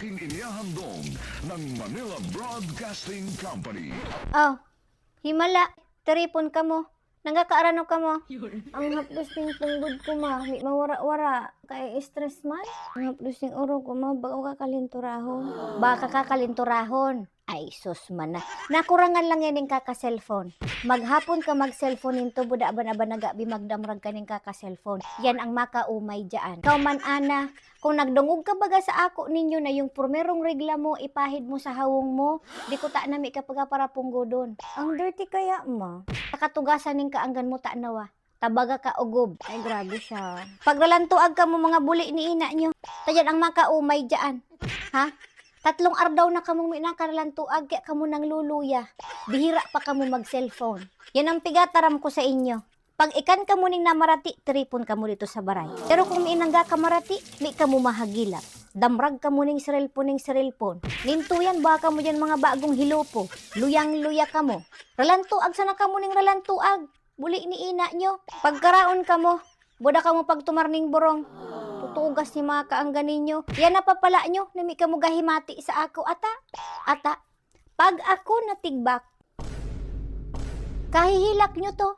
atin inihahandog ng Manila Broadcasting Company. Oh, himala. Teripon ka mo. Nangakaarano ka mo. Ang haplos ng tunggod ko ma. May mawara-wara. Kaya stress man. Ang haplos ng uro ko ma. Bago ka kalinturahon. Baka ka kalinturahon. Ay, sus man na. Nakurangan lang yan yung kaka-cellphone. Maghapon ka mag-cellphone into buda ba na ba nagabi magdamrag ka ng kaka-cellphone. Yan ang makaumay dyan. Ikaw man, ana, kung nagdungog ka baga sa ako ninyo na yung primerong regla mo, ipahid mo sa hawong mo, di ko ta nami kapag para punggo doon. Ang dirty kaya ma. Nakatugasan ng kaanggan mo ta nawa. Tabaga ka ugob. Ay, grabe siya. Paglalantuag ka mo mga buli ni ina nyo. Tayan ang makaumay dyan. Ha? 3 araw na kamong minakaralantuag kaya kamo nang luluya. Bihira pa kamo mag-cellphone. Yan ang pigataram ko sa inyo. Pag ikan kamo ning namarati, tripon kamo dito sa baray. Pero kung miinangga ka marati, mi kamo mahagilap. Damrag kamo ning serilpon. Nintuyan ba kamo dyan mga bagong hilopo. Luyang-luya kamo. Ralantuag sana kamo ning ralantuag. Buli ni ina nyo. Pagkaraon kamo, buda kamo pagtumarning burong. Tutugas ni mga kaanggan ninyo. Yan na papala nyo, nami ka mo gahimati sa ako. Ata, pag ako natigbak, kahihilak nyo to.